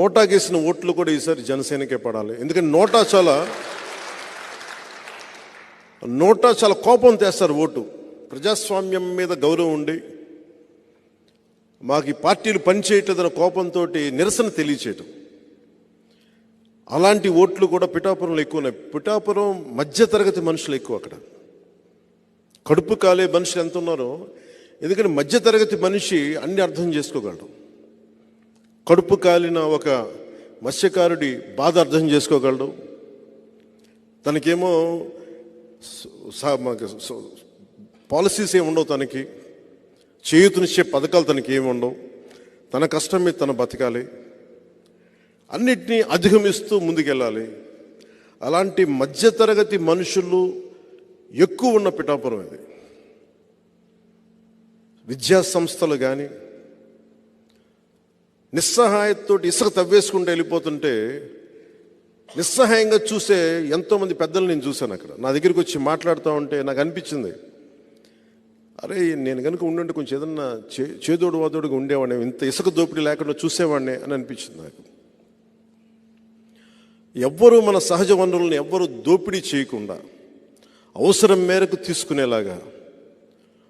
నోటాకేసిన ఓట్లు కూడా ఈసారి జనసేనకే పడాలి. ఎందుకంటే నోటా చాలా కోపం తెస్తారు ఓటు. ప్రజాస్వామ్యం మీద గౌరవం ఉండి మాకు ఈ పార్టీలు పనిచేయట్లేదన్న కోపంతో నిరసన తెలియచేయటం, అలాంటి ఓట్లు కూడా పిఠాపురంలో ఎక్కువ ఉన్నాయి. పిఠాపురం మధ్యతరగతి మనుషులు ఎక్కువ. అక్కడ కడుపు కాలే మనుషులు ఎంత ఉన్నారో, ఎందుకంటే మధ్యతరగతి మనిషి అన్ని అర్థం చేసుకోగలడు. కడుపు కాలిన ఒక మత్స్యకారుడి బాధ అర్థం చేసుకోగలడు. తనకేమో పాలసీస్ ఏమి ఉండవు, తనకి చేయూతనిచ్చే పథకాలు తనకి ఏమి ఉండవు. తన కష్టం మీద తన బతకాలి, అన్నిటినీ అధిగమిస్తూ ముందుకెళ్ళాలి. అలాంటి మధ్యతరగతి మనుషులు ఎక్కువ ఉన్న పిఠాపురం ఇది. విద్యా సంస్థలు కానీ నిస్సహాయంతో ఇసుక తవ్వేసుకుంటూ వెళ్ళిపోతుంటే నిస్సహాయంగా చూసే ఎంతోమంది పెద్దలు నేను చూశాను. అక్కడ నా దగ్గరికి వచ్చి మాట్లాడుతూ ఉంటే నాకు అనిపించింది, అరే నేను కనుక ఉండుంటే కొంచెం ఏదన్నా చేదోడు వాదోడుగా ఉండేవాడిని, ఇంత ఇసుక దోపిడీ లేకుండా చూసేవాడిని అని అనిపించింది నాకు. ఎవ్వరూ మన సహజ వనరులను ఎవ్వరూ దోపిడీ చేయకుండా అవసరం మేరకు తీసుకునేలాగా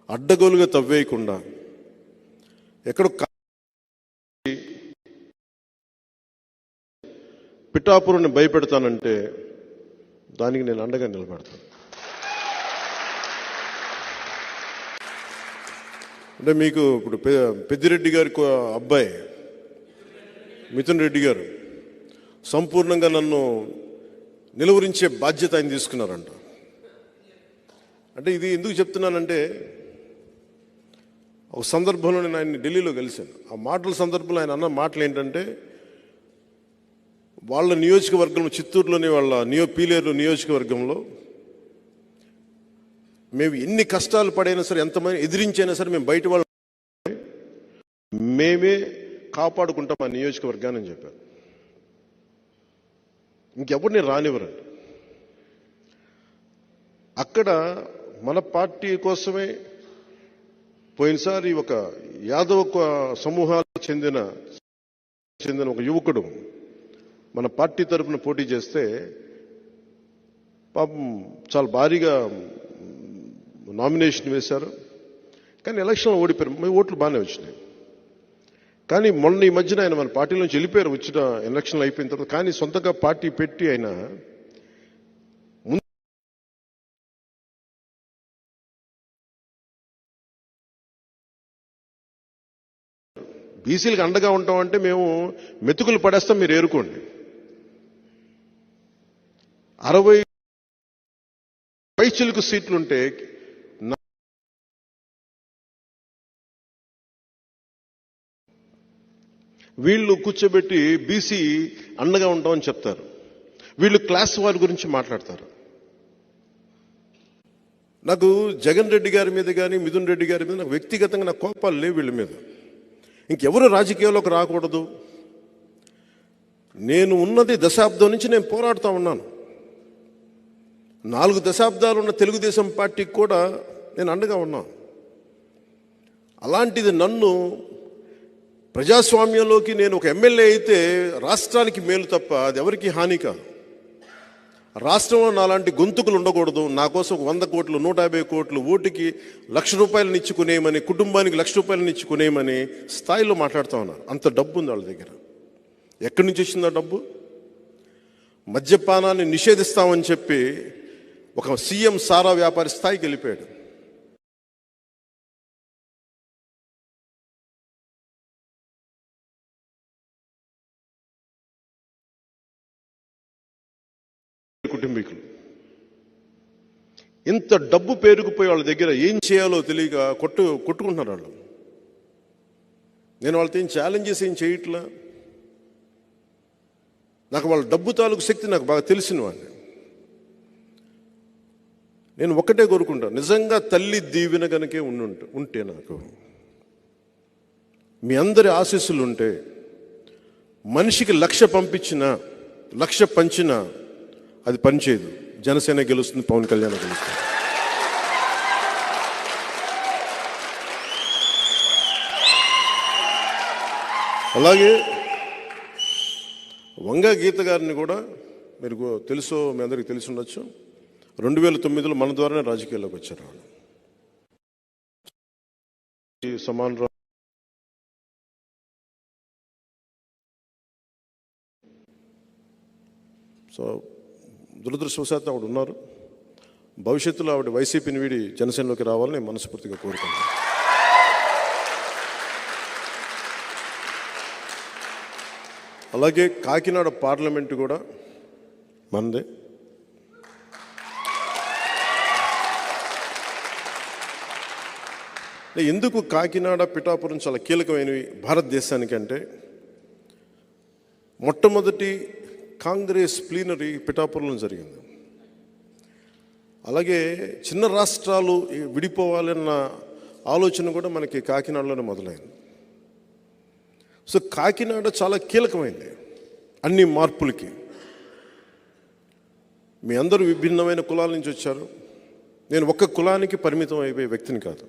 అడ్డగోలుగా తవ్వేయకుండా ఎక్కడ పిఠాపురాన్ని భయపెడతానంటే దానికి నేను అండగా నిలబడతాను. అంటే మీకు ఇప్పుడు పెద్దిరెడ్డి గారి అబ్బాయి మిథున్ రెడ్డి గారు సంపూర్ణంగా నన్ను నిలువరించే బాధ్యత ఆయన తీసుకున్నారంట. అంటే ఇది ఎందుకు చెప్తున్నానంటే, ఒక సందర్భంలో నేను ఆయన్ని ఢిల్లీలో కలిశాను. ఆ మాటల సందర్భంలో ఆయన అన్న మాటలు ఏంటంటే, వాళ్ళ నియోజకవర్గంలో చిత్తూరులోని వాళ్ళ పీలేరు నియోజకవర్గంలో మేము ఎన్ని కష్టాలు పడైనా సరే, ఎంతమంది ఎదిరించైనా సరే మేము బయట వాళ్ళు మేమే కాపాడుకుంటాం ఆ నియోజకవర్గాన్ని అని చెప్పారు. ఇంకెవరిని రానివ్వరండి. అక్కడ మన పార్టీ కోసమే పోయినసారి ఒక యాదవ సమూహాలకు చెందిన ఒక యువకుడు మన పార్టీ తరఫున పోటీ చేస్తే పాపం చాలా భారీగా నామినేషన్ వేశారు, కానీ ఎలక్షన్లో ఓడిపోయారు. మీ ఓట్లు బాగానే వచ్చినాయి. కానీ మొన్న ఈ మధ్యన ఆయన మన పార్టీ నుంచి వెళ్ళిపోయారు, వచ్చిన ఎలక్షన్లు అయిపోయిన తర్వాత. కానీ సొంతంగా పార్టీ పెట్టి ఆయన బీసీలకు అండగా ఉంటామంటే మేము మెతుకులు పడేస్తాం, మీరు ఏరుకోండి. 60 పైచిలుకు సీట్లుంటే వీళ్ళు కూర్చోబెట్టి బీసీ అండగా ఉంటామని చెప్తారు. వీళ్ళు క్లాస్ వారి గురించి మాట్లాడతారు. నాకు జగన్ రెడ్డి గారి మీద కానీ మిథున్ రెడ్డి గారి మీద నాకు వ్యక్తిగతంగా నాకు కోపాలు లేవు వీళ్ళ మీద. ఇంకెవరు రాజకీయాల్లోకి రాకూడదు. నేను ఉన్నది దశాబ్దం నుంచి నేను పోరాడుతూ ఉన్నాను. 4 దశాబ్దాలు ఉన్న తెలుగుదేశం పార్టీకి కూడా నేను అండగా ఉన్నాను. అలాంటిది నన్ను ప్రజాస్వామ్యంలోకి నేను ఒక ఎమ్మెల్యే అయితే రాష్ట్రానికి మేలు తప్ప అది ఎవరికి హాని కాదు. రాష్ట్రంలో నాలాంటి గొంతుకులు ఉండకూడదు. నా కోసం 100 కోట్లు 150 కోట్లు ఓటుకి ₹1,00,000 ఇచ్చుకునేయమని, కుటుంబానికి ₹1,00,000 ఇచ్చుకునేయమని స్థాయిలో మాట్లాడుతూ ఉన్నారు. అంత డబ్బు ఉంది వాళ్ళ దగ్గర. ఎక్కడి నుంచి వచ్చింది ఆ డబ్బు? మద్యపానాన్ని నిషేధిస్తామని చెప్పి ఒక సీఎం సారా వ్యాపారి స్థాయికి వెళ్ళిపోయాడు. కుటుంబీకులు ఇంత డబ్బు పేరుకుపోయి వాళ్ళ దగ్గర ఏం చేయాలో తెలియక కొట్టుకుంటున్నారు వాళ్ళు. నేను వాళ్ళతో ఏం ఛాలెంజెస్ ఏం చేయట్లా. నాకు వాళ్ళ డబ్బు తాలూకు శక్తి నాకు బాగా తెలిసిన వాడిని. నేను ఒక్కటే కోరుకుంటాను, నిజంగా తల్లి దీవెన కనుకే ఉంటే నాకు మీ అందరి ఆశీస్సులు ఉంటే మనిషికి 1,00,000 పంపించినా 1,00,000 పంచినా అది పనిచేయదు. జనసేన గెలుస్తుంది, పవన్ కళ్యాణ్ గెలుస్తుంది. అలాగే వంగా గీత గారిని కూడా మీరు తెలుసో మీ అందరికీ తెలిసి ఉండొచ్చు. 2009లో మన ద్వారానే రాజకీయాల్లోకి వచ్చారు. సమాన్ రావు సో దురదృష్టవశాత్తు ఆవిడ ఉన్నారు. భవిష్యత్తులో ఆవిడ వైసీపీని వీడి జనసేనలోకి రావాలని నేను మనస్ఫూర్తిగా కోరుకుంటున్నాను. అలాగే కాకినాడ పార్లమెంటు కూడా మనదే. ఎందుకు కాకినాడ పిఠాపురం చాలా కీలకమైనవి భారతదేశానికి అంటే, మొట్టమొదటి కాంగ్రెస్ ప్లీనరీ పిఠాపురంలో జరిగింది. అలాగే చిన్న రాష్ట్రాలు విడిపోవాలన్న ఆలోచన కూడా మనకి కాకినాడలోనే మొదలైంది. సో కాకినాడ చాలా కీలకమైంది అన్ని మార్పులకి. మీ అందరూ విభిన్నమైన కులాల నుంచి వచ్చారు. నేను ఒక్క కులానికి పరిమితం అయిపోయే వ్యక్తిని కాదు.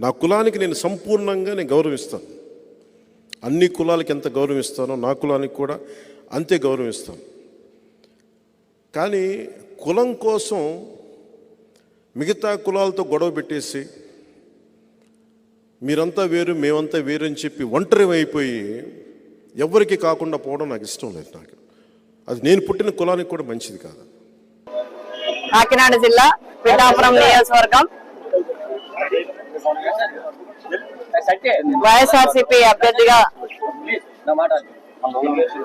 నా కులానికి నేను సంపూర్ణంగా గౌరవిస్తాను. అన్ని కులాలకి ఎంత గౌరవిస్తానో నా కులానికి కూడా అంతే గౌరవిస్తాను. కానీ కులం కోసం మిగతా కులాలతో గొడవ పెట్టేసి మీరంతా వేరు మేమంతా వేరు అని చెప్పి ఒంటరి అయిపోయి ఎవరికి కాకుండా పోవడం నాకు ఇష్టం లేదు. నాకు అది నేను పుట్టిన కులానికి కూడా మంచిది కాదు. కాకినాడ జిల్లా పిఠాపురం నియోజకవర్గం వైఎస్ఆర్సీపీ అభ్యర్థిగా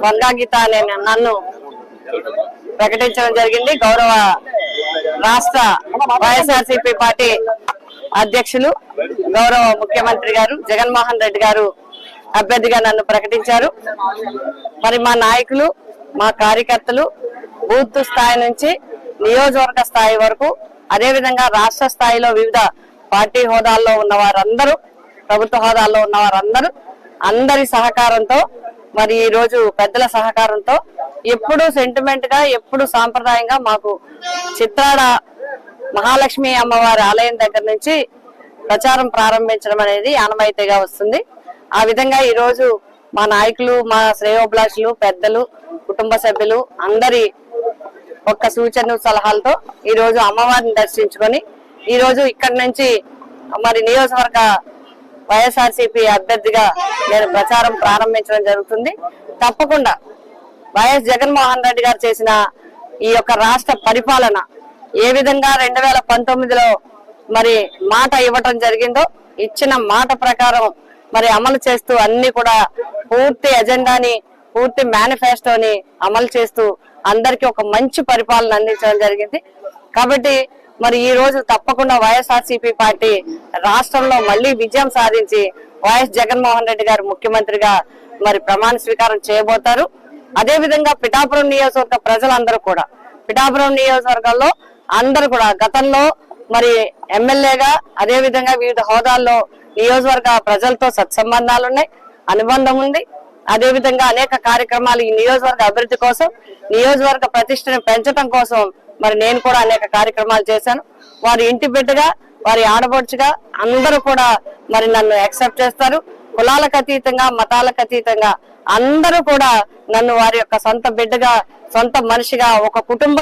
వంగా గీత అనే నన్ను ప్రకటించడం జరిగింది. గౌరవ రాష్ట్ర వైఎస్ఆర్సీపీ పార్టీ అధ్యక్షులు గౌరవ ముఖ్యమంత్రి గారు జగన్మోహన్ రెడ్డి గారు అభ్యర్థిగా నన్ను ప్రకటించారు. మరి మా నాయకులు మా కార్యకర్తలు బూత్ స్థాయి నుంచి నియోజకవర్గ స్థాయి వరకు, అదేవిధంగా రాష్ట్ర స్థాయిలో వివిధ పార్టీ హోదాల్లో ఉన్న వారందరూ, ప్రభుత్వ హోదాల్లో ఉన్న వారందరూ అందరి సహకారంతో, మరి ఈ రోజు పెద్దల సహకారంతో ఎప్పుడు సెంటిమెంట్ గా ఎప్పుడు సాంప్రదాయంగా మాకు చిత్రాడ మహాలక్ష్మి అమ్మవారి ఆలయం దగ్గర నుంచి ప్రచారం ప్రారంభించడం అనేది ఆనవాయితీగా వస్తుంది. ఆ విధంగా ఈ రోజు మా నాయకులు, మా శ్రేయోభిలాషులు, పెద్దలు, కుటుంబ సభ్యులు అందరి ఒక్క సూచన సలహాలతో ఈ రోజు అమ్మవారిని దర్శించుకొని ఈ రోజు ఇక్కడి నుంచి మరి నియోజకవర్గ వైఎస్ఆర్సీపీ అభ్యర్థిగా నేను ప్రచారం ప్రారంభించడం జరుగుతుంది. తప్పకుండా వైఎస్ జగన్మోహన్ రెడ్డి గారు చేసిన ఈ యొక్క రాష్ట్ర పరిపాలన ఏ విధంగా 2019లో మరి మాట ఇవ్వటం జరిగిందో, ఇచ్చిన మాట ప్రకారం మరి అమలు చేస్తూ అన్ని కూడా పూర్తి ఎజెండాని, పూర్తి మేనిఫెస్టోని అమలు చేస్తూ అందరికి ఒక మంచి పరిపాలన అందించడం జరిగింది. కాబట్టి మరి ఈ రోజు తప్పకుండా వైఎస్ఆర్సీపీ పార్టీ రాష్ట్రంలో మళ్లీ విజయం సాధించి వైఎస్ జగన్మోహన్ రెడ్డి గారు ముఖ్యమంత్రిగా మరి ప్రమాణ స్వీకారం చేయబోతారు. అదే విధంగా పిఠాపురం నియోజకవర్గ ప్రజలందరూ కూడా, పిఠాపురం నియోజకవర్గంలో అందరూ కూడా గతంలో మరి ఎమ్మెల్యేగా అదే విధంగా వివిధ హోదాల్లో నియోజకవర్గ ప్రజలతో సత్సంబంధాలు ఉన్నాయి, అనుబంధం ఉంది. అదే విధంగా అనేక కార్యక్రమాలు ఈ నియోజకవర్గ అభివృద్ధి కోసం, నియోజకవర్గ ప్రతిష్టను పెంచడం కోసం మరి నేను కూడా అనేక కార్యక్రమాలు చేశాను. వారి ఇంటి బిడ్డగా, వారి ఆడపడుచుగా అందరూ కూడా మరి నన్ను యాక్సెప్ట్ చేస్తారు. కులాలకు అతీతంగా, మతాలకు అతీతంగా అందరూ కూడా నన్ను వారి యొక్క సొంత బిడ్డగా, సొంత మనిషిగా, ఒక కుటుంబ